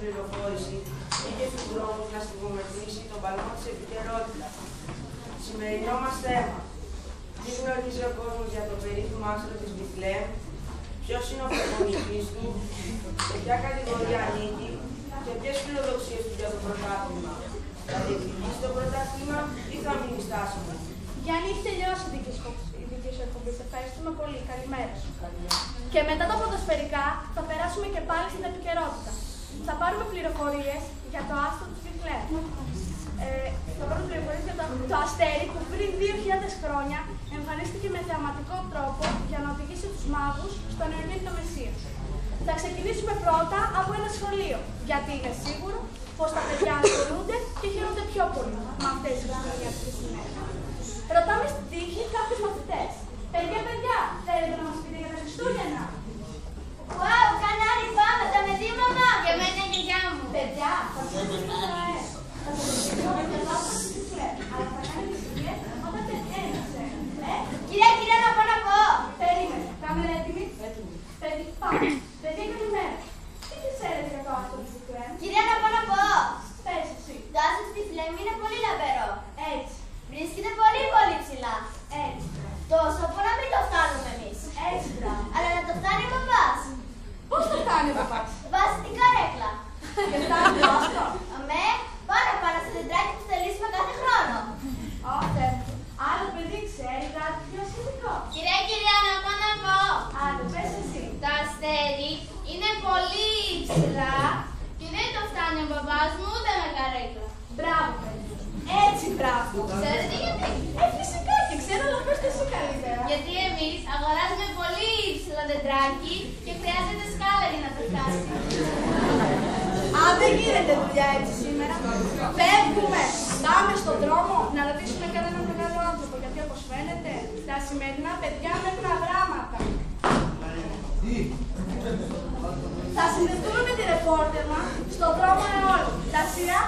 πληροφόρηση είχε στους δρόμους να στιγμομετρήσει τον παλμό της επικαιρότητας. Σημερινό μας θέμα. Τι γνωρίζει ο κόσμος για το περίφημο άστρο της Βιθλεέμ, ποιος είναι ο προπονητής του, σε ποια κατηγορία ανήκει και ποιες φιλοδοξίες του για το πρωτάθλημα. Θα διεκδικήσει το πρωτάθλημα ή θα μείνει στάσιμο? Γιάννη, έχει τελειώσει η δική σου εκπομπή. Σε ευχαριστούμε πολύ. Καλημέρα σου. Και μετά τα ποδοσφαιρικά θα περάσουμε και πάλι στην επικαιρότητα. Θα πάρουμε πληροφορίες για το άστρο του Βιθλεέμ. Θα πάρουμε πληροφορίες για το αστέρι που πριν 2.000 χρόνια εμφανίστηκε με θεαματικό τρόπο για να οδηγήσει τους μάγους στον ερημίτο Μεσσία. Θα ξεκινήσουμε πρώτα από ένα σχολείο, γιατί είναι σίγουρο πως τα παιδιά ασχολούνται και χαίρονται πιο πολύ με αυτές τις χριστουγεννιάτικες ημέρες. Ρωτάμε στην τύχη κάποιους μαθητές. Παιδιά, θέλετε να μας πείτε για τα Χριστούγεννα? Wow, κανάρι, πάμε, θα με δει η μαμά. Και εμένα η γιαγιά μου. Παιδιά, θα σας πω ένα αέρα. Θα σας πω και θα σας Βιθλεέμ. Αλλά θα κάνει τις δουλειές όταν τελειώνει. Κυρία, να πω να πω. Περίμενε. Κάμερα έτοιμη. Παιδί, πάμε. Παιδιά, καλημέρα. Τι ξέρετε για το άστρο του Βιθλεέμ? Κυρία, να πω να πω. Πες εσύ. Το άστρο του Βιθλεέμ είναι πολύ λαμπερό. Έτσι. Βρίσκεται πολύ ψηλά. Έτσι. Τόσο που να μην το φτάνουμε εμείς. Έτσι, μπράβο. Αλλά να το φτάνει ο παπάς. Πώς το κάνει ο παπάς? Βάζει την καρέκλα. Και φτάνει το άστρο? Αμέ, πάνω στο δεντράκι που θελήσουμε κάθε χρόνο. Όχι. Άλλο παιδί ξέρει κάτι πιο σχετικό. Κυρία, να πω να πω. Άντε, πες εσύ. Το αστέρι είναι πολύ ψηλά και δεν το φτάνει ο παπάς μου ούτε με καρέκλα. Μπράβο, παιδί. Έτσι, μπράβο. Ξέρετε γιατί? Φυσικά και ξέρω, αλλά πες και εσύ καλύτερα. Γιατί εμείς αγοράζουμε πολύ ψηλό δεντράκι και χρειάζεται σκάλα για να το φτάσει. Αν δεν γίνεται δουλειά έτσι σήμερα, φεύγουμε. Πάμε στον δρόμο να ρωτήσουμε κανέναν μεγάλο άνθρωπο. Γιατί όπως φαίνεται, τα σημερινά παιδιά έχουν αγράμματα. Θα συνδεθούμε με τη ρεπόρτερ μας στον δρόμο αιώλου. Τα σειρά.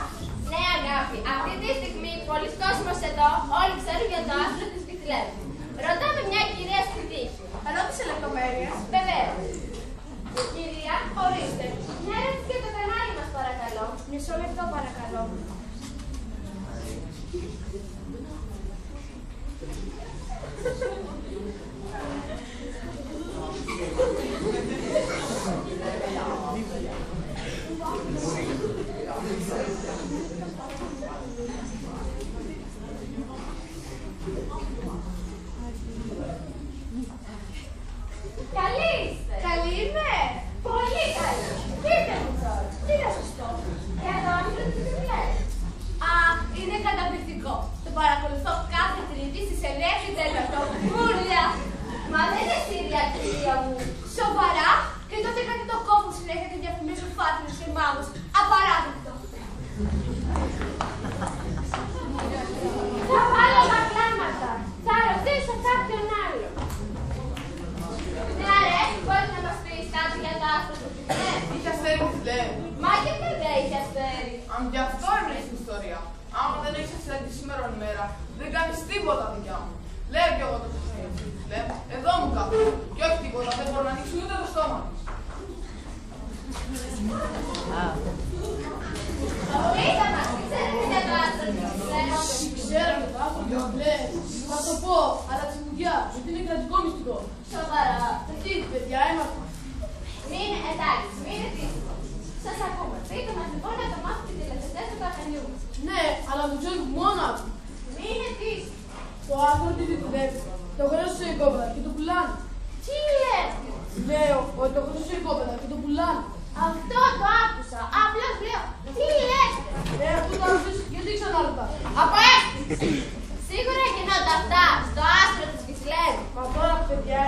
Ναι, αγάπη, αυτή τη στιγμή πολλοί κόσμος εδώ όλοι ξέρουν για το άστρο της Βιθλεέμ. Ρωτάμε μια κυρία στη τύχη. Ρώτησε λεπτομέρειες. Βεβαίως. Κυρία, ορίστε. Μια ερώτηση για το κανάλι μας, παρακαλώ. Μισό λεπτό, παρακαλώ. Καλή είστε. Καλή είμαι. Πολύ καλή. Πείτε μου τώρα. Τι να σας πω? Για το άστρο της Βιθλεέμ. Α, είναι καταπληκτικό. Το παρακολουθώ κάθε Τρίτη στις 9 και 4. Μουρλια. Μα δεν είναι σύρια, κυρία μου. Σοβαρά. Και τότε κάτι το κόβουν συνέχεια και διαφημίζουν φάτνες και μάγους. Απαράδεκτο. Θα βάλω τα κλάματα. Θα ρωτήσω κάποιον άλλο. Ναι, ρε, μπορείς να μας πεις κάτι για το άστρο του Βιθλεέμ? Είχε αστέρι που λέει. Μα γιατί δεν έχει αστέρι? Αν γι' αυτό έμεινε στην ιστορία. Άμα δεν έχεις αστέρι τη σήμερα ημέρα, δεν κάνεις τίποτα, παιδιά μου. Λέω κι εγώ το αστέρι του Βιθλεέμ. Εδώ μου κάθομαι. Κι όχι τίποτα, δεν μπορώ να ανοίξω ούτε το στόμα της. Πείτε μας, τι ξέρετε για το άστρο του Βιθλεέμ? Ξέρω για το άστρο του Βιθλεέμ. Θα το πω, αλλά τσιμουδιά, γιατί είναι κρατικό μυστικό. Σοβαρά. Τι, παιδιά, έμαθα. Μην, εντάξει, μην είναι δύσκολο. Σας ακούμε. Πείτε μας λοιπόν να το μάθετε τις τελευταίες του καναλιού μας. Ναι, αλλά το ξέρω μόνο από. Μην είναι δύσκολο. Το άστρο του Βιθλεέμ. Το χρέωσε η κόπεδα και το πουλάνε. Τι λέτε? Λέω ότι το χρέωσε η κόπεδα και το πουλάνε. Αυτό το άκουσα. Απλώς λέω. Τι λέτε? Αφού το άκουσες, γιατί ξαναρωτάς. Από έκπληξη. Σίγουρα γινόνται αυτά στο άστρο της Βιθλεέμ. Μα τώρα, παιδιά,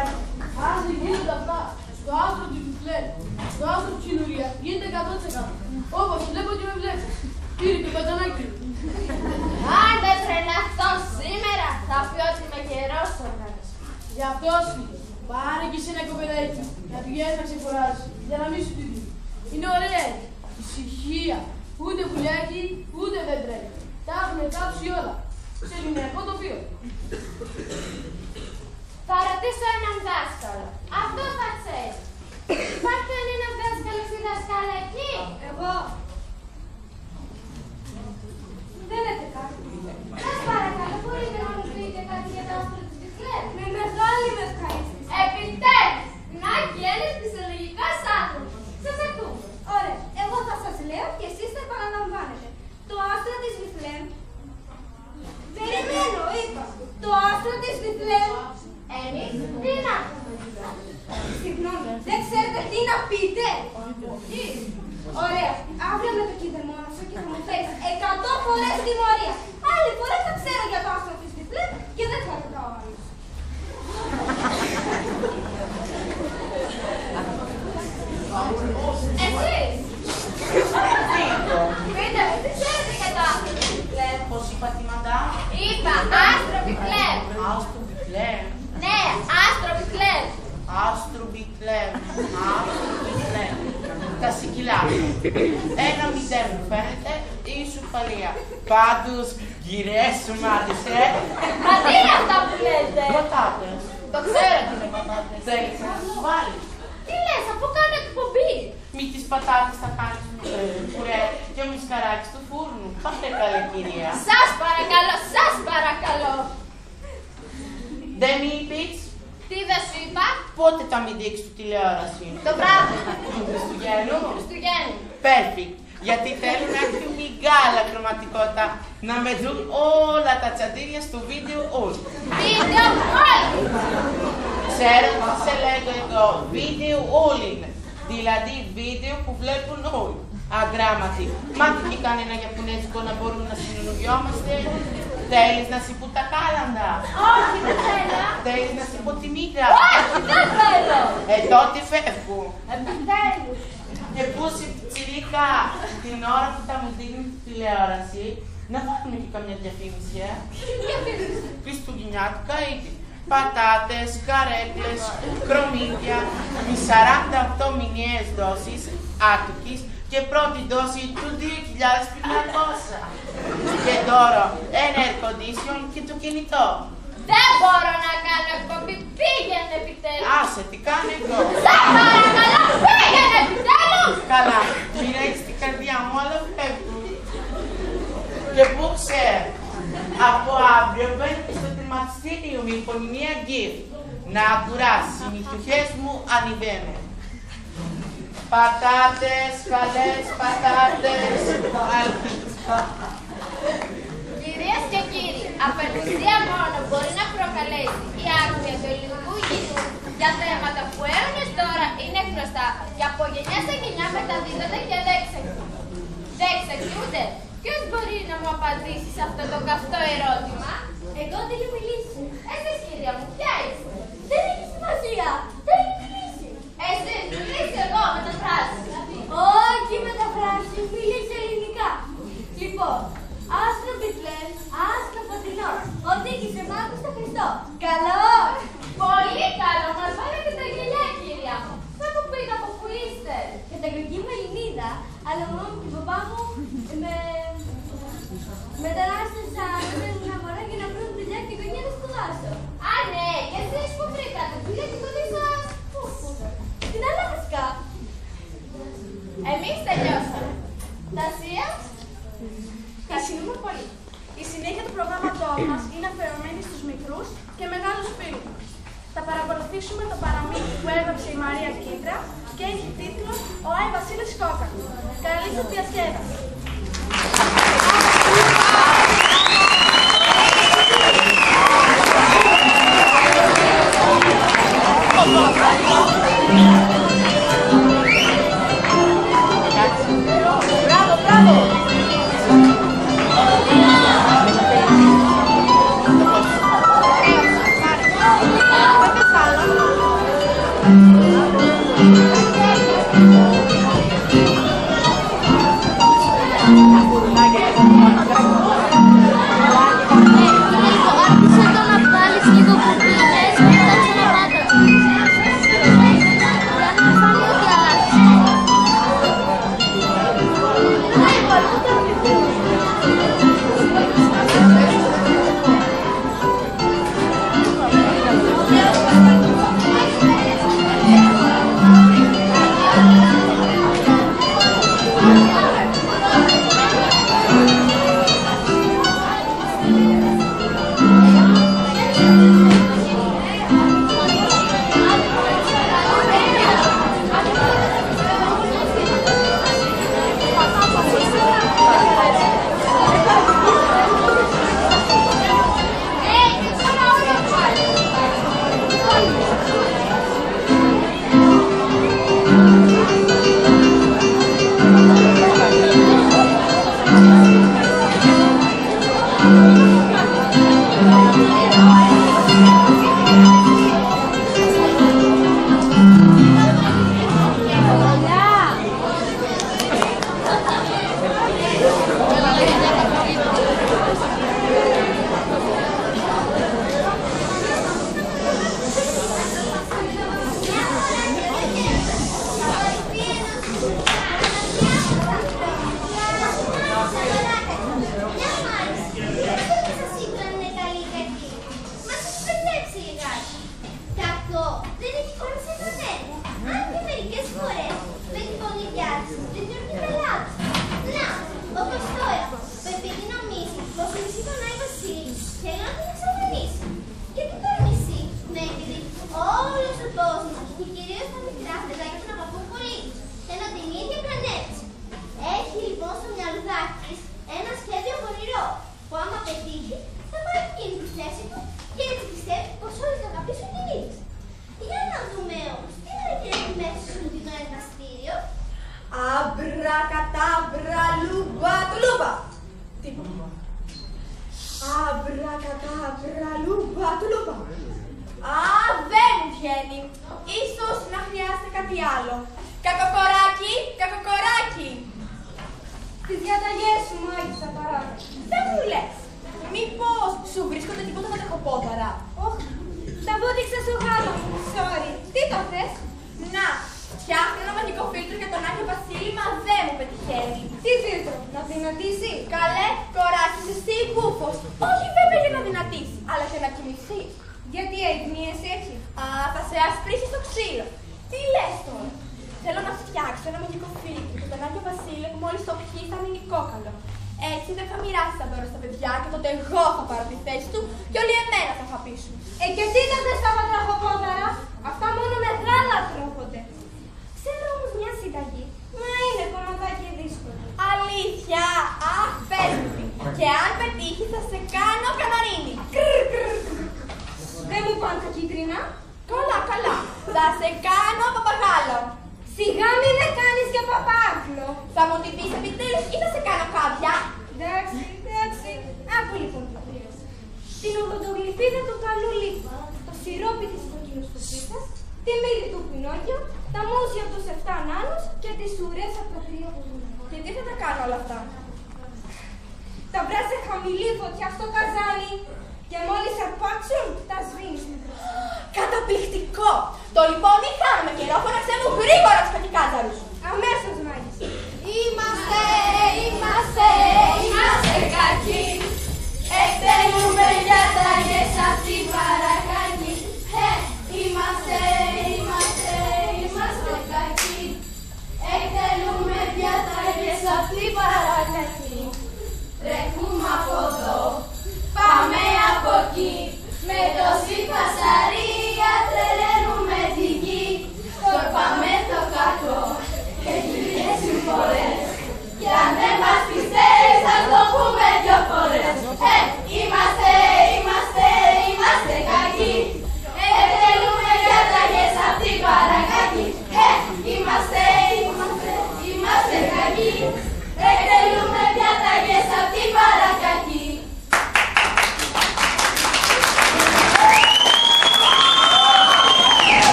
αν δεν γίνονται αυτά στο άστρο του Βιθλεέμ, στο άστρο της κοινωνίας, γίνεται 100%. Όπως βλέπω και με βλέπεις. Κύριε και πατζανάκι. Αν δεν τρελαθώ σήμερα, θα πει ότι είμαι καιρός οργανισμός. Γι' αυτό σου πάρε και σε ένα κοπεδάκι να πηγαίνεις να ξεκουράζεις, για να μην σου τη δει. Είναι ωραία, ησυχία, ούτε πουλιάκι, ούτε δεν τρέχει. Τα έχουν κάψει όλα. Σε ελληνικό τοπίο. Θα ρωτήσω έναν δάσκαλο. Αυτό θα ξέρει. Υπάρχει κανένας δάσκαλος ή δασκάλα εκεί? Εγώ. λέω και εσείς θα επαναλαμβάνετε. Το άστρο της Βιθλέμ. Περιμένω, είπα. Το άστρο της Βιθλέμ. Εμείς τι να πούμε. Συγγνώμη, δεν ξέρετε τι να πείτε. Τι. Ωραία. Αύριο με το κηδεμόνασο και θα μου φέρεις 100 φορές τιμωρία. Άλλη φορά θα ξέρω για το άστρο της Βιθλέμ και δεν θα ρωτάω άλλους. Εσείς! Πείτε μου, τι ξέρετε για το άστρο της Βιθλέμ? Πώς είπα τη μαντά? Είπα άστρο Βιθλέμ. Άστρο Βιθλέμ. Ναι, άστρο Βιθλέμ. Άστρο Βιθλέμ. Άστρο Βιθλέμ. Τα συγκυλάκια. 1-0 μου φαίνεται η ισοπαλία. Πάντως, γυρές σου μάτισε. Μα τι είναι αυτά που λέτε? Πατάτες. Το ξέρω τι είναι πατάτες. Θέλεις να τους βάλεις. Τι λες, αφού κάνω εκπομπή. Μη τις πατάτες θα κάνεις πουρέ και ο μισκαράκι του φούρνου. Πάτε καλή κυρία. Σας παρακαλώ, σας παρακαλώ. Δεν μη είπες Τι δεν σου είπα? πότε θα μην δείξεις του τηλεόραση. Το βράδυ. Του Χριστουγέννου. Χριστουγέννου. Perfect. Γιατί θέλουν να έχει μεγάλα χρωματικότητα. Να με δουν όλα τα τσαντήρια στο βίντεο όλοι. Βίντεο όλοι. Ξέρω τι σε λέγω εγώ. Βίντεο όλοι είναι. Δηλαδή βίντεο που βλέπουν όλοι. Αγράμματοι. Μάτι και κανένα Ιαπωνέζικο να μπορούμε να συνεννοιόμαστε. Θέλεις να σου πω τα κάλαντα. Όχι, δεν θέλω. Θέλεις να σου πω τη μύγα. Όχι, δεν θέλω. Τότε φεύγω. Επιτέλους. Και πού τσιρίκα την ώρα που θα μου δείχνει τη τηλεόραση, να βάλουμε και καμιά διαφήμιση, Χριστουγεννιάτικα είδη. Πατάτες, καρέκλες, κρομίδια, με 48 μηνιαίες δόσεις άτοκης και πρώτη δόση του 2.500. Και τώρα ένα air condition και το κινητό. Δεν μπορώ να κάνω εκπομπή. Πήγαινε επιτέλους. Άσε, τι κάνω εγώ. Σας παρακαλώ, πήγαινε επιτέλους. Καλά, μην έχεις την καρδιά μου, αλλά φεύγω. Και πού ξέρει, από αύριο μπαίνω στο τερματιστήριο με υπομονία gift. Να κουράσει, οι μυθουχές μου ανεβαίνουν. Πατάτες, καλές πατάτες, Κυρίες και κύριοι, απελπισία μόνο μπορεί να προκαλέσει η άκρη του ελληνικού γητού για θέματα που αιώνες τώρα είναι γνωστά και από γενιά σε γενιά μεταδίδονται και δεν ξεχνιούνται. Ποιος μπορεί να μου απαντήσει σε αυτό το καυτό ερώτημα? Εγώ δεν έχω μιλήσει. Εσείς κυρία μου, ποια είστε? Δεν έχει σημασία. Δεν έχει μιλήσει. Εσείς, μιλήσει εγώ, μεταφράσεις. Όχι μεταφράσεις, μιλήσει ελληνικά. Λοιπόν, άστρο Βιθλέμ, άστρο φωτεινό, οδήγησε μάγκο στο Χριστό. Καλό! Πολύ καλό! Μας βάλετε τα γυαλιά, κυρία μου. Δεν μου πείτε από πού είστε. Καταγωγή μου Ελληνίδα, αλλά ο μαμά μου και ο παπά μου μετανάστευσαν όταν ήμουν μωρά για να βρουν δουλειά και γωνιά να σπουδάσω. Α, ναι, και εσείς που βρήκατε δουλειά και γονεί σας? Στην Αλάσκα. Εμείς τελειώσαμε. Τα Ασία. Ευχαριστούμε πολύ. Η συνέχεια του προγράμματός μας είναι αφιερωμένη στους μικρούς και μεγάλους φίλους μας. Θα παρακολουθήσουμε το παραμύθι που έγραψε η Μαρία Κίτρα και έχει τίτλο «Ο Άι Βασίλης Κόκκαλος». Καλή σας διασκέδαση. Μπράβο, μπράβο! Ακατάβρα, λούπα, τουλούπα. Α, δεν μου βγαίνει. Ίσως να χρειάζεται κάτι άλλο. Κακοκοράκι, κακοκοράκι. Τις διαταγές σου, μάγισσα παράδειγμα. Δεν μου λες. Μήπως σου βρίσκονται τίποτα με τα κοπόταρα. Όχι. Τα βούτυξα στο γάλα μου. Sorry. Τι το θες? Να, φτιάχνω ένα μαγικό φίλτρο για τον Άγιο Βασίλη, μα δεν μου πετυχαίνει. Τι φίλτρο, να δυνατήσει? Καλέ, κοράκι, ζεστή μπούφος. Όχι βέβαια για να δυνατήσει, αλλά και να κοιμηθεί. Γιατί αϊπνίες έχει? Α, θα σε ασπρίσει στο ξύλο. Τι λες τώρα? Θέλω να φτιάξω ένα μαγικό φίλτρο για τον Άγιο Βασίλη που μόλις το πιει θα μείνει κόκαλο. Έτσι δεν θα μοιράσει τα δώρα στα παιδιά και τότε εγώ θα πάρω τη θέση του και όλοι εμένα θα χαπίσουν. Και εσύ δεν θες τα πατραχοπόταρα. Αυτά μόνο με γάλα τρώγονται. Ξέρω όμως μια συνταγή. Μα είναι κομματάκι δύσκολο. Αλήθεια. Αχ, πες μου. Και αν πετύχει θα σε κάνω καναρίνι. Δεν μου πάνε τα κίτρινα. Καλά, καλά. Θα σε κάνω παπαγάλο. Σιγά μην με κάνεις για παπάγκλο. Θα μου την πεις επιτέλους ή θα σε κάνω κάποια? Εντάξει, εντάξει. Άκου λοιπόν τι χρειάζεσαι. Την οδοντογλυφίδα του καλού λίφα, το σιρόπι της κοκκινοσκοπίτας, τη μύτη του Πινόκιο, τα μουσια από τους 7 νάνους και τις ουρές από τα 3 βουλούνα. Και τι θα τα κάνω όλα αυτά? Τα βράζει σε χαμηλή φωτιά στο καζάνι και μόλις αρπάξουν, τα σβήνεις με κρασί. Καταπληκτικό! Το λοιπόν μη χάνουμε καιρό, φώναξέ μου γρήγορα τους κακικάταρους. Αμέσως, μάγισσα. Είμαστε κακοί. Εκτελούμε διαταγές απ' την παρακάκι. Είμαστε κακοί. Εκτελούμε διαταγές απ' την παρακάκι. Τρέχουμε από εδώ, πάμε από εκεί. Με τόση φασαρία τρελαίνουμε τη γη. Σκορπάμε το κακό και χίλιες συμφορές. Κι αν δεν μας πιστεύεις θα το πούμε 2 φορές. Είμαστε κακοί. Εκτελούμε διαταγές απ' την παρακάκι. Είμαστε κακοί. Εκτελούμε διαταγές απ' την παρακάκι.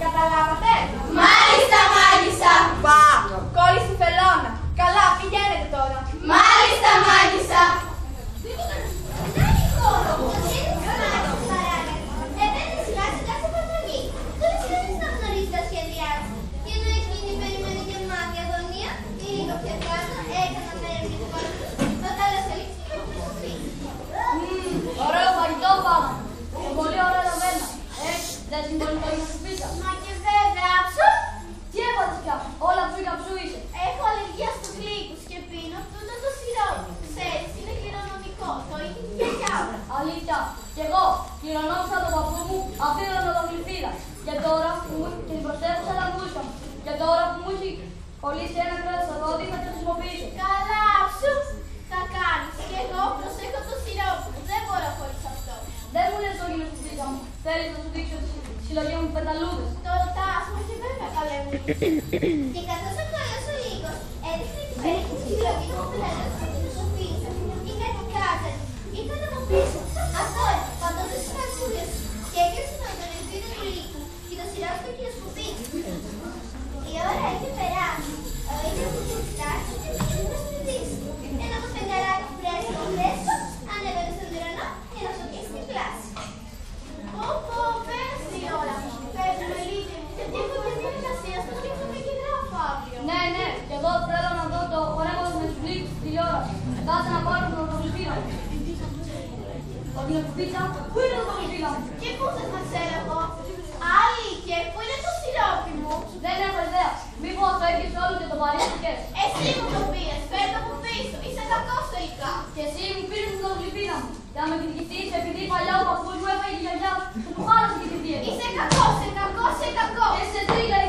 Καταλάβατε? Μάλιστα, μάγισσα. Μπα, κόλληση φελώνα. Καλά, πηγαίνετε τώρα. Μάλιστα, μάγισσα. Ωραίο φαγητό πάμε. Και πολύ ωραία λαβένα. Δεν συμφωνεί το ίδιο σου πίσα. Μα και βέβαια, ψου! Τι έπαθες πια, όλα ψου για ψου είσαι. Έχω αλλεργία στους γλύκους και πίνω τούτο το σιρόπι. Ξέρεις, είναι κληρονομικό. Το είχε και για όλα. Αλήθεια. Κι εγώ κληρονόμησα τον παππού μου αυτή την οδοντογλυφίδα. Και τώρα που μου και την προσθέτω σε λαμπούσια μου. Και τώρα που μου έχει κολλήσει ένα κράτος στο δόντι θα το χρησιμοποιήσω. Καλά, ψου! Θα κάνεις. Και εγώ προσέχω το σιρόπι μου. Δεν μπορώ χωρίς αυτό. Δεν μου λες όχι στην πίτα μου. Θέλεις να σου δείξω τη συλλογή μου πεταλούδες. Το ρωτάς, μα και βέβαια καλέ μου. Και καθώς ο καλός ο Λύκος έδειχνε την περίφημη συλλογή του πεταλούδες και την σοφίσα, ή κάτι κάτω, ήταν από πίσω. Αυτό είναι, παντός στις χασούλες και έκρυψε τον οδοντογλυφίδα του Λύκου και το σιρόπι του κυριοσκοπίτη. Η ώρα είχε περάσει. Ο ήλιος του κοιτάξει και το κίνημα στη δύση. Ένα το φεγγαράκι φρέσκο ανέβαινε στον ουρανό για να σοκίσει την κλάση. Πω, πέρασε η ώρα. Φεύγουμε λίγοι γιατί έχω και μια εργασία στο σκέφτομαι και γράφω αύριο. Ναι, και εγώ θέλω να δω το χορεύοντα με τους γλύκους στη τηλεόραση. Κάτσε να πάρω τον οδοντογλυφίδα μου. Ότι είναι κουπίτσα, πού είναι το οδοντογλυφίδα μου? Και πού θες να ξέρω εγώ? Αλήθεια, πού είναι το σιρόπι μου? Δεν έχω ιδέα. Μήπως το έχεις όλο και το παρίστηκες. Εσύ μου το πήρες, φέρ' το από πίσω. Είσαι κακός τελικά. Και εσύ μου πήρες την οδοντογλυφίδα μου. Για να με κριτικηθείς επειδή παλιά ο παππούς μου έφαγε τη γιαγιά που του χάλασε και τη θεία. Είσαι κακός, είσαι κακός. Είσαι τρίγλα.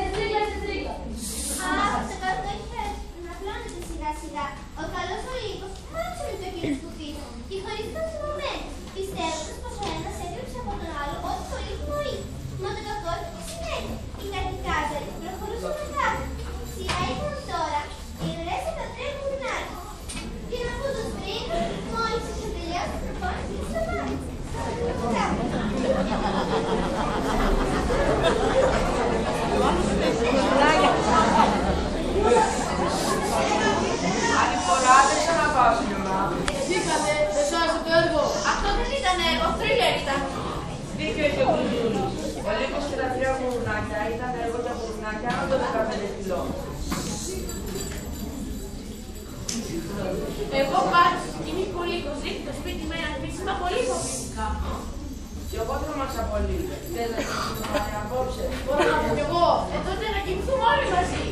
Α, σε καλό έχει φέρει. Να πλώνετε σιγά σιγά. Ο καλός ο Λύκος μάτσε με το κύριο σκουπίδι και χωρίς να θυμωμένοι, πιστεύοντας πως ο ένας έκρυψε από τον άλλο ό,τι πολύ γνωρίζει. Μα το κακό ήταν έργο, θρίλερ ήταν. Δίκιο είχε ο Κουλιούλης. Ο Λύκος και τα 3 γουρνάκια ήταν έργο για γουρνάκια άνω των 15 κιλών. Εγώ πάντως, είμαι πολύ κοζίκη το σπίτι με ένα επίσημα πολύ φοβητικά. Και εγώ θα μας απολύει. Θες να κοιμηθούμε απόψε? Μπορώ να πω κι εγώ, τότε να κοιμηθούμε όλοι μαζί.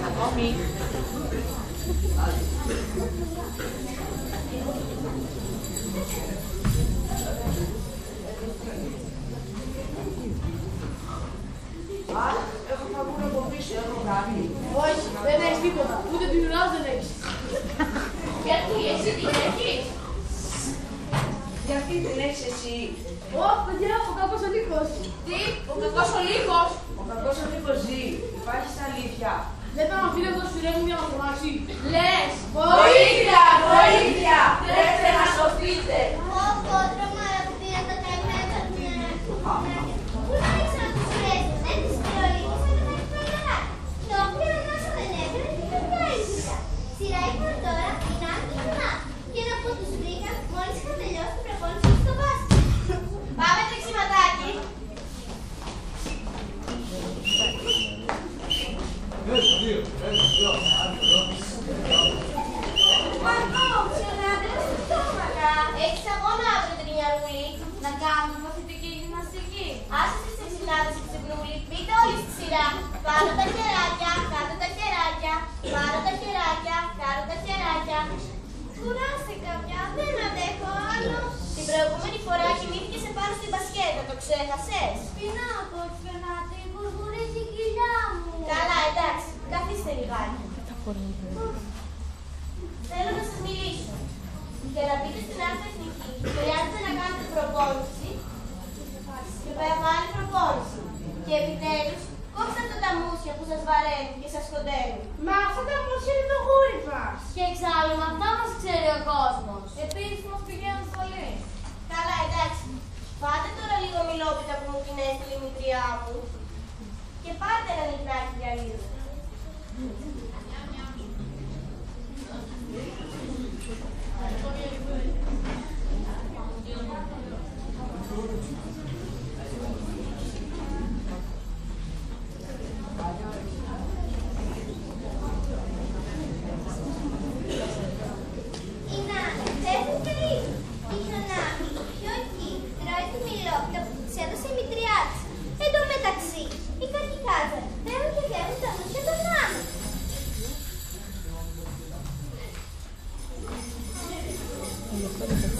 Ακόμη. Έχω φαγούρα από πίσω, έχω κάτι. Όχι, δεν έχεις τίποτα, ούτε την ουρά δεν έχεις. Γιατί, εσύ τι έχεις? Γιατί την έχεις εσύ? Ω, παιδιά, ο κακός ο Λύκος. Τι, ο κακός ο Λύκος. Ο κακός ο Λύκος ζει. Υπάρχει στα αλήθεια. Δεν θα μας πει αυτός που σφυρεύει για να τρομάξει. Λες. Βοήθεια, βοήθεια, τρέξτε να σωθείτε. Ω, τρομάρα που πήρα τα καημένα του. Πού να ήξερα τους φρέζους, δεν τις πυρολίκησαν και τα εξπραγαλά. Το οποίο όσο δεν έφερε και δεν κάησαν. Σειρά ήρθαν τώρα η Νάνη και η Νάνη. Και ένα που τους βρήκαν μόλις είχαν τελειώσει την προπόνηση στο μπάσκετ. Πάμε τρεξιματάκι. Έχεις αγώνα αύριο Τρινιαρούλη. Να κάνουμε μαθητική γυμναστική. Άσε τις εξυπνάδες και ξυπνούλη. Μπείτε όλοι στη σειρά. Πάρω τα χεράκια, κάτω τα χεράκια. Πάρω τα χεράκια, κάτω τα χεράκια. Κουράστηκα πια, δεν αντέχω άλλο. Την προηγούμενη φορά κοιμήθηκες επάνω στην μπασκέτα, το ξέχασες? Πεινάω, Φιωνάτη, γουργουρίζει η κοιλιά μου. Καλά, εντάξει, καθίστε λιγάκι. Θέλω να σας μιλήσω. Για να μπείτε στην Άρτα Εθνική, χρειάζεται να κάνετε προπόνηση και μεγάλη προπόνηση. Και επιτέλους, κόψτε αυτά τα μουσια που σας βαραίνουν και σας σκοταίνουν. Μα αυτά τα μουσια είναι το γούρι μας. Και εξάλλου, με αυτά μας ξέρει ο κόσμος. Επίσης, μας πηγαίνουν πολύ. Καλά, εντάξει. Πάτε τώρα λίγο μιλόπιτα που μου την έστειλε η μητριά μου. Και πάρτε ένα λιπράκι για λίγο.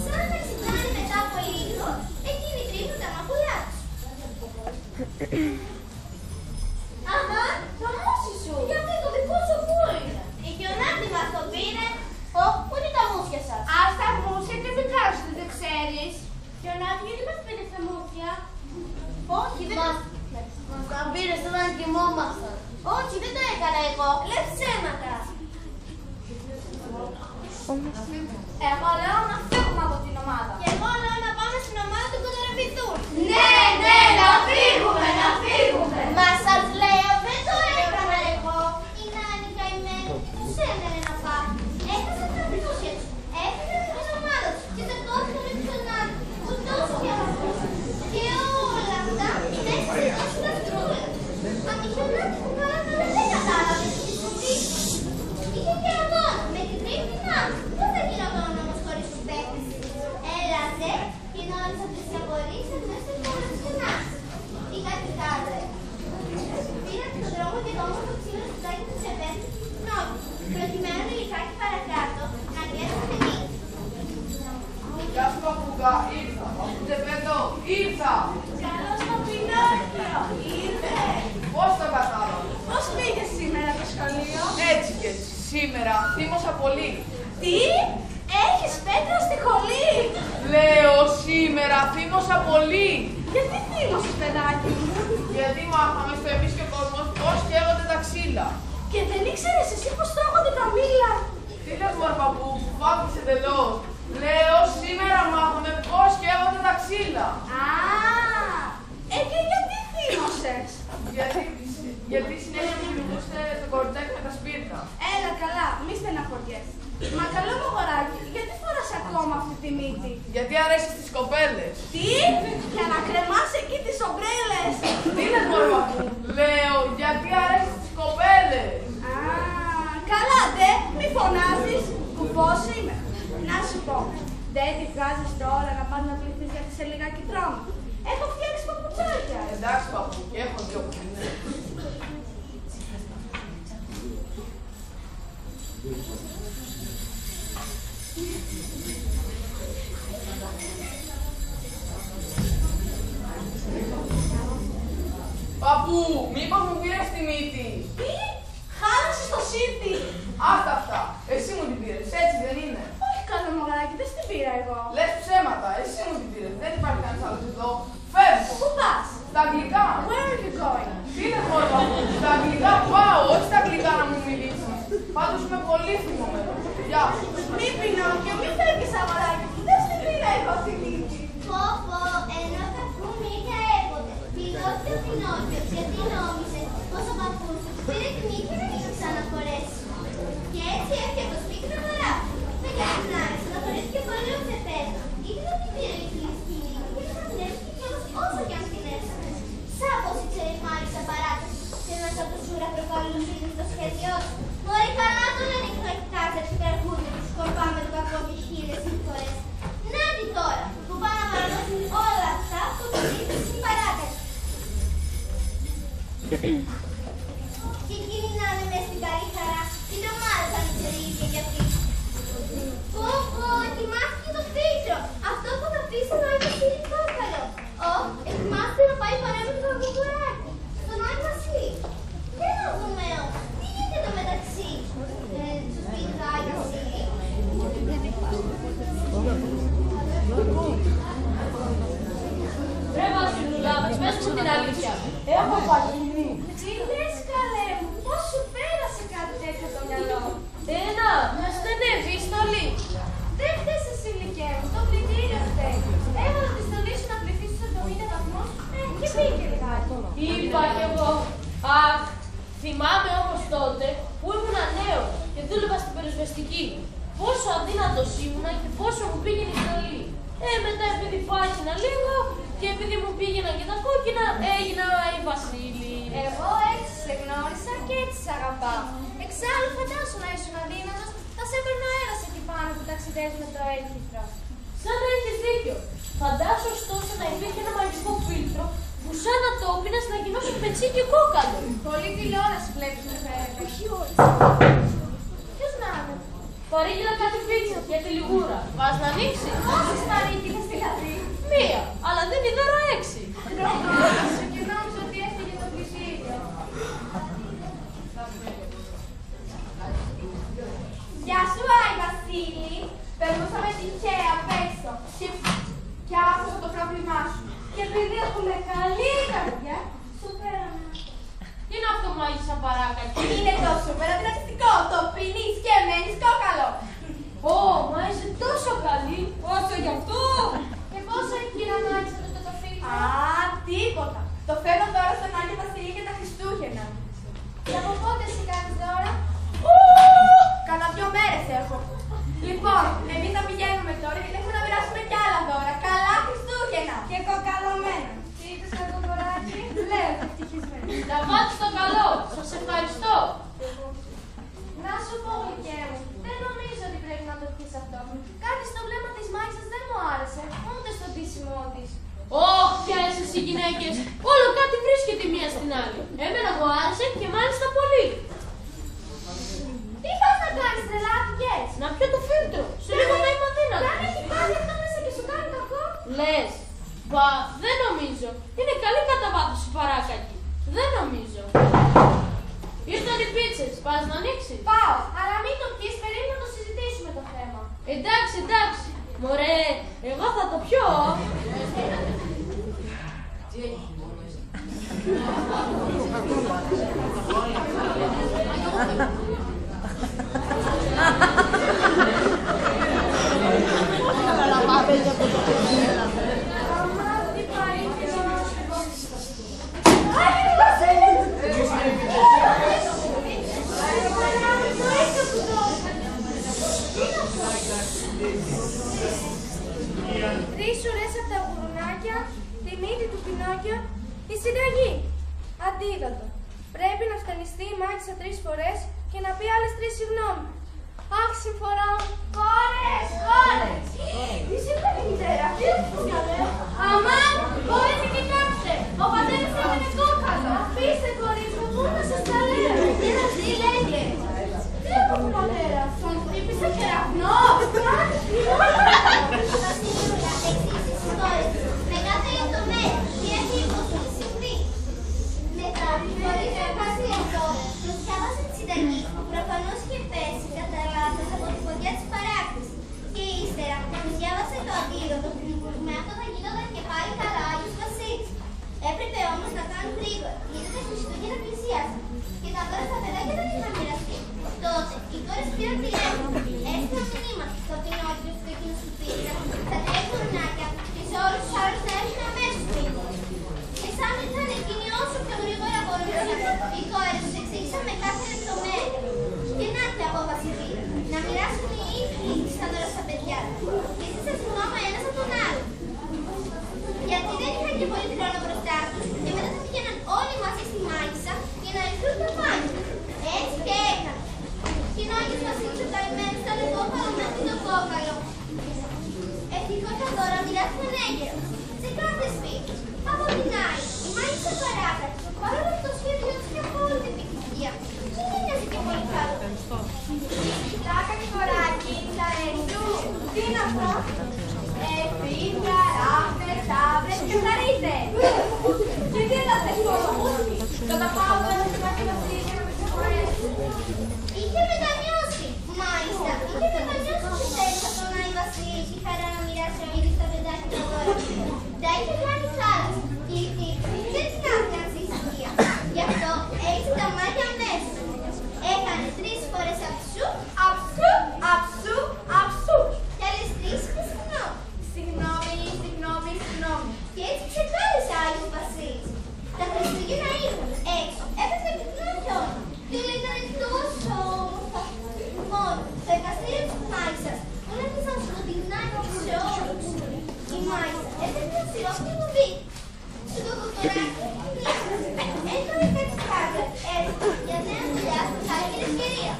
Σαν να ξυπνάνε μετά από λίγο, εκείνοι τρίβουν τα μαγουλιά τους. Αχα, το μουσι σου! Γιατί το δικό σου πού είναι? Η Γιονάτη μας το πήρε. Ω, πού είναι τα μουσια σας? Ας τα μουσια και δεν κάνεις, δεν ξέρεις. Γιονάτη, γιατί μας πήρες τα μουσια? Όχι, δεν μας τα πήρες όταν κοιμόμασταν. Όχι, δεν το έκανα εγώ. Λες ψέματα. Εγώ λέω να φύγουμε από την ομάδα. Και εγώ λέω να πάμε στην ομάδα του Κοντοραβιτούν. Ναι, ναι, να φύγουμε, να φύγουμε. Μα σας λέω, δεν το έκανα εγώ. Η Νάνη καημένη, τους έμενε να πάει. Έχασαν τα μουσια τους, έφυγαν από την ομάδα τους και ταυτόχρονα με τον Νάνη, που τόσο και αυτούς. Και όλα αυτά μέσα σε τόσο λαστρούλα. Αν είχε ο Νάνης που καλά δεν κατάλαβε τι συμβεί. Είχε και αγώνα με την τρίτη Νάνη. Πώς θα γινόταν όμως χωρίς τους παίκτες? Έλατε και όλες αυτές οι απορίες μέσα στην πόλη της Νάνης. Τι κατηγάδε. Πήραν στον δρόμο και το όμορφο ξύλο στο τάκι του Σεβέντη του Νότου, προκειμένου λιγάκι παρακάτω να πιέσουν παιδί. Γεια σου παππούγκα, ήρθα. Παππούτζεπέτο, ήρθα. Καλώς το Πινόκιο, ήρθε. Πώς το κατάλαβα? Πώς πήγες σήμερα το σχολείο? Έτσι και έτσι. Σήμερα θύμωσα πολύ. Τι? Έχεις πέτρα στη χολή. Λέω σήμερα θύμωσα πολύ. Γιατί θύμωσες, παιδάκι μου? Γιατί μάθαμε στο εμείς και κόσμο πώς καίγονται τα ξύλα. Και δεν ήξερες εσύ πως τρώγονται τα μήλα? Τι λες μωρέ παππού, φάβησε εντελώς. Λέω σήμερα μάθαμε πώς καίγονται τα ξύλα. Α, και γιατί θύμωσες? Γιατί συνέχεια μου μιλούσε το κοριτσάκι με τα σπίρτα. Έλα καλά, μη στεναχωριέσαι. Μα καλό μου αγοράκι, γιατί φοράς ακόμα στη μύτη. Γιατί αρέσει στις κοπέλες. Τι? Για να κρεμάσει εκεί τις ομπρέλες. Τι είναι μωρό παππού. Λέω, γιατί αρέσει στις κοπέλες. Α, καλά ντε, μη φωνάζεις. Κουφός είμαι. Να σου πω, δεν τη βγάζεις τώρα να πας να πληθείς γιατί σε λιγάκι τρόμο. Έχω φτιάξει παπουτσάκια. Εντάξει παππού, και έχω 2 κουτίνες. Παππού, μήπως μου πήρες τη μύτη. Τι? Χάλασες το σύρτη. Άστα αυτά. Εσύ μου την πήρες, έτσι δεν είναι. Όχι καλό μαγαλάκι, δεν στην πήρα εγώ. Λες ψέματα, εσύ μου την πήρες. Δεν υπάρχει κανένας άλλος εδώ. Φεύγω. Πού πας? Στα αγγλικά. Where are you going? Τι είναι χώρο παππού. Στα αγγλικά πάω, όχι στα αγγλικά να μου μιλήσεις. Πάντως είμαι πολύ θυμωμένος. Γεια σου. Μη Πινόκιο, μη φεύγεις αγοράκι μου. Δεν στην πήρα εγώ τη μύτη. Πω πω, ενώ παππού μη είχε έποτε. Πινόκιο, Πινόκιο, γιατί νόμιζε πως ο παππούς του πήρε τη μύτη να μην τη ξαναφορέσει. Και έτσι έφυγε το σπίτι να παράγει. Με καθινάρι, ξαναφορέθηκε πολύ ουθετέρα. Ήθελε να την πήρε η φίλη στη μύτη και να την έρθει κιόλας όσο κι αν την έσανε. Σαν πως ήξερε η Μάρη σαν παράταση και ένας από τους ούρα προκαλούσε το σχέδιό του. Μωρή καλά τον ανήκει να κοιτάζει έτσι καρχούνι του σκορπά με το κακό και 1000 φορές. Να τη τώρα, που πάνε να παραδώσουν όλα αυτά που του δείχνει στην παράταση. Και εκείνη να είναι μες στην καλή χαρά, την ομάδα θα ήξερε η ίδια κι αυτή. Πω πω, ετοιμάστηκε το φίλτρο, αυτό που θα αφήσει να είναι σιλικόκαλο. Ετοιμάστε να πάει παρέα με το γαγκουράκι, στον Άγιο Βασίλη. Δεν να δούμε όμως, τι γίνεται εδώ μεταξύ, στο σπίτι του Άγιο Βασίλη. Ρε Βασιλούλα, μας πες μου την αλήθεια. Έχω παγίνει. Τι λες καλέ μου, πώς σου πέρασε κάτι τέτοιο το μυαλό. Ένα, να στενεύει η στολή. Δεν φταίς εσύ ηλικέ μου, το πλυντήριο φταίει. Έβαλα τη στολή σου να πληθείς στους 70 βαθμούς και πήγε λιγάκι. Είπα κι εγώ. Αχ, θυμάμαι όμως τότε που ήμουν νέος και δούλευα στην περισβεστική. Πόσο αδύνατος ήμουνα και πόσο μου πήγαινε η στολή. Μετά επειδή πάχυνα λίγο και επειδή μου πήγαιναν και τα κόκκινα, έγινα η Βασίλη. Εγώ έτσι σε γνώρισα και έτσι σε αγαπάω. Εξάλλου φαντάσου να ήσουν αδύνατος, θα σε έπαιρνε ο αέρας εκεί πάνω που ταξιδεύεις με το έλκυθρο. Σαν να έχεις δίκιο. Φαντάσου ωστόσο να υπήρχε ένα μαγικό φίλτρο που σαν να το πίνας να γινώσουν πετσί και κόκαλο. Πολύ τηλεόραση βλέπεις με φέρετε. Όχι όλες. Ποιος να είναι. Παρήγγειλα κάτι πίτσα για τη λιγούρα. Πας να ανοίξει. Πόσες παρήγγειλες δηλαδή. Μία, αλλά δεν είδα 6. Τρομάζω και νόμιζα ότι έφυγε το πλυντήριο. Γεια σου, Άι Βασίλη. Περνούσαμε τυχαία απ' έξω και άκουσα το πρόβλημά σου. Και επειδή έχουμε καλή καρδιά, σου φέραμε. Τι είναι αυτό που μάγεις σαν παράκακι. Είναι το σούπερ αντιδραστικό, το πίνεις και μένεις κόκαλο. Ω, μα είσαι τόσο καλή. Όσο γι' αυτό. Και πόσο έχει να μάγεις αυτό το φίλτρο. Α, τίποτα. Το φέρνω τώρα στον Άγιο Βασίλη για τα Χριστούγεννα. Και από πότε εσύ κάνεις δώρα. Κάνα 2 μέρες έχω. Λοιπόν, εμείς θα πηγαίνουμε τώρα γιατί έχουμε να μοιράσουμε κι άλλα δώρα. Καλά Χριστούγεννα. Και κοκαλωμένα. Τι είπες κακοκοράκι. Λέω, ευτυχισμένη. Να βάσεις το καλό. Σας ευχαριστώ. Να σου πω, γλυκέ μου, δεν νομίζω ότι πρέπει να το πεις αυτό. Κάτι στο βλέμμα της μάγισσας δεν μου άρεσε, ούτε στο ντύσιμό της. Ωχ, πια εσείς οι γυναίκες. Όλο κάτι βρίσκεται μία στην άλλη. Εμένα μου άρεσε και μάλιστα πολύ. Τι πας να κάνεις, τρελάθηκες. Να πιω το φίλτρο. Σε λίγο θα είμαι αδύνατη. Αν έχει πάλι αυτό μέσα και σου κάνει κακό. Λες. Μπα, δεν νομίζω. Είναι καλή κατά βάθος η παράκακη. Δεν νομίζω. Ήρθαν οι πίτσες. Πας να ανοίξεις. Πάω, αλλά μην το πεις, περίμενα να το συζητήσουμε το θέμα. Εντάξει, εντάξει. Μωρέ, εγώ θα το πιω. Τρεις ουρές από τα γουρουνάκια, την είδη του Πινόκιο, η συνταγή. Αντίδοτο. Πρέπει να φτανιστεί η μάγισσα 3 φορές και να πει άλλες 3 συγγνώμη. Αχ, συμφορά μου. Κόρες, κόρες. Τι συμβαίνει, μητέρα, τι έφυγε. Αμάν, κόρες, κοιτάξτε. Ο πατέρας έμεινε κόκαλο. Αφήστε, κορίτσι μου, πού να σας τα λέω. Μητέρα, τι λέγε. Τι έπρεπε, πατέρα, τον χτύπησε κεραυνό. Θα σίγουρα εξήσεις τις κόρες με κάθε λεπτομέρεια τι έχει υποστηριχθεί. Μετά, χωρίς να κάνει αυτό, προσδιάβασε τη συνταγή που προφανώς είχε πέσει κατά λάθος από τη φωτιά της παράκτησης. Και ύστερα, διάβασε το αντίδοτο που με αυτό θα γινόταν και πάλι καλά Άγιος Βασίλης. Έπρεπε όμως να κάνουν γρήγορα, γιατί τα Χριστούγεννα πλησίασαν και τα δώρα στα παιδάκια δεν είχαν μοιραστεί. Τότε, οι κόρες πήραν τηλέφωνο, έστειλαν μηνύματα στο Πινόκιο, στο εκείνο του πίτρα, στα 3 γουρουνάκια και σε όλους τους άλλους να έρθουν αμέσως πριν. Και σαν ήρθαν εκείνοι όσο πιο γρήγορα μπορούσαν, οι κόρες τους εξήγησαν με κάθε λεπτομέρεια. Και να την απόφαση πήραν, να μοιράσουν οι ίδιοι στα δώρα στα παιδιά. Και ζήτησαν συγγνώμη ένας από τον άλλο. Γιατί δεν είχαν και πολύ χρόνο μπροστά τους και μετά θα πηγαίναν όλοι μαζί στη μάγισσα για να ρυθούν τα μάγισσα. Έτσι και έκαναν. Και ο Άγιος Βασίλης ο καημένος ήταν κόκαλο μέχρι το κόκαλο. Ευτυχώς τα δώρα μοιράστηκαν έγκαιρα σε κάθε σπίτι. Από την άλλη, η μάγισσα παράταξε, παρόλο που το σχέδιο της είχε απόλυτη επιτυχία, δεν ένοιαζε και πολύ καλό. Τάκα και χωράκι, θα έρθουν. Τι είναι αυτό? Φίδια, ράφτες, τάβρες και χαρίτες. Και τι είναι αυτές οι κολομούσκοι? Κατά πάω εδώ στην Άγιο Βασίλη για να με συγχωρέσει. Είχε μετανιώσει. Μάλιστα, είχε μετανιώσει που θέλησε από τον Άγιο Βασίλη η χαρά να μοιράσει ο ίδιος τα παιδάκια τα δώρα. Τα είχε κάνει θάλασσα και η τύχη δεν την άφηναν σε ησυχία. Γι' αυτό έριξε τα μάτια αμέσως. Έκανε 3 φορές αψού, αψού, αψού, αψού. Και άλλες 3 είπε συγγνώμη. Συγγνώμη, συγγνώμη, συγγνώμη. Και έτσι ξεκάλεσε ο Άγιος Βασίλης. Τα Χριστούγεννα ήρθαν έξω, έπεσε πυκνό χιόνι. Και όλα ήταν τόσο όμορφα. Μόνο το εργαστήριο της μάγισσας που έκλεισαν σκοτεινά σε όλους. Η μάγισσα έπαιζε ένα σιρόπι βουβί. Και το κοκοράκι έκανε κάτι χάρια έτσι για νέα δουλειά στην χάρη ευκαιρία.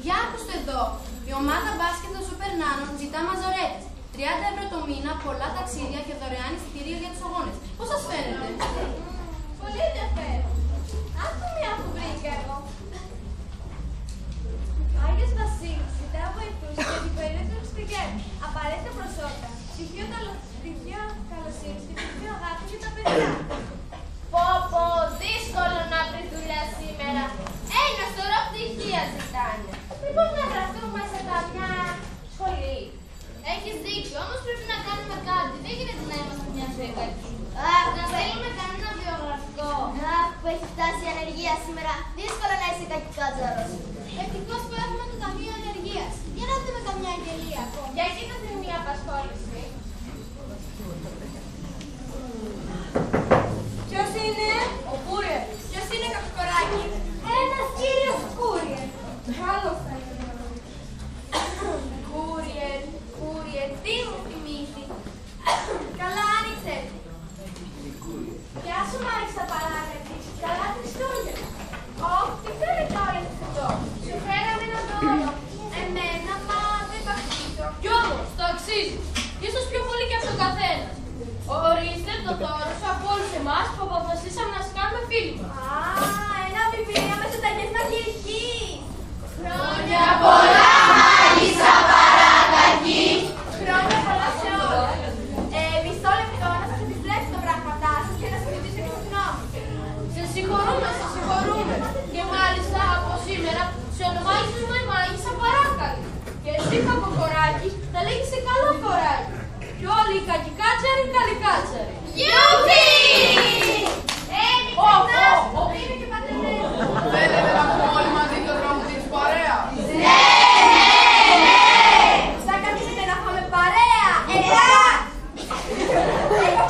Για άκουστε εδώ. Η ομάδα μπάσκετ των Σούπερ Νάνων ζητά μαζορέτες. 30 ευρώ το μήνα, πολλά ταξίδια και δωρεάν εισιτήριο για τους αγώνες. Πώς σας φαίνεται? Πολύ ενδιαφέρον. Άκου μια που βρήκα εγώ. Ο Άγιος Βασίλης ζητά βοηθούς για την περίοδο των Χριστουγέννων. Απαραίτητα προσόντα, στοιχείο καλοσύνης και στοιχείο αγάπη για τα παιδιά. Πω πω, δύσκολο να βρει δουλειά σήμερα. Ένα σωρό πτυχία ζητάνε. Λοιπόν, να γραφτούμε σε καμιά σχολή. Έχεις δίκιο, όμως πρέπει να κάνουμε κάτι. Δεν γίνεται να είμαστε μια φεγγακή. Να στείλουμε κανένα βιογραφικό. Που έχει φτάσει η ανεργία σήμερα, δύσκολο να είσαι κακικάτζαρος. Ευτυχώς που έχουμε το Ταμείο Ανεργίας. Για να δούμε καμιά αγγελία ακόμα. Για κοίτατε μια απασχόληση. Ποιος είναι? Ο Κούριερ. Ποιος είναι, Καπικοράκη? Ένας κύριος Κούριερ. Καλώς θα είναι. Κούριερ, τι μου θυμίζει? Καλά άνοιξε. Γεια σου Μάγισσα παράκατη. Καλά Χριστούγεννα. Όχι, τι φέρετε όλοι αυτό? Σου φέραμε ένα δώρο. Εμένα, μα δεν το αξίζω. Κι όμως, το αξίζει. Ίσως πιο πολύ και από τον καθένα. Ορίστε το δώρο σου από όλους εμάς που αποφασίσαμε να σας κάνουμε φίλοι μας. Α, ένα βιβλίο με συνταγές μαγειρικής. Χρόνια πολλά, Μάγισσα Παράκακη. Χρόνια πολλά σε όλα. Μισό λεπτό να σας επιστρέψω τα πράγματά σας και να σας ρωτήσω και τη γνώμη. Σε συγχωρούμε. Και μάλιστα από σήμερα σε ονομάζουμε Μάγισσα Παράκακη. Και εσύ Κακοκοράκη θα λέγεσαι Καλό Κοράκη. Και όλοι οι κακικάτσαροι καλικάτσαροι. Γιουπί! Είναι και παντρεμένο. Θέλετε να πούμε όλοι μαζί το δρόμο της παρέας? Ναι! Θα καθίσετε να φάμε παρέα. Ελά! Εγώ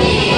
Be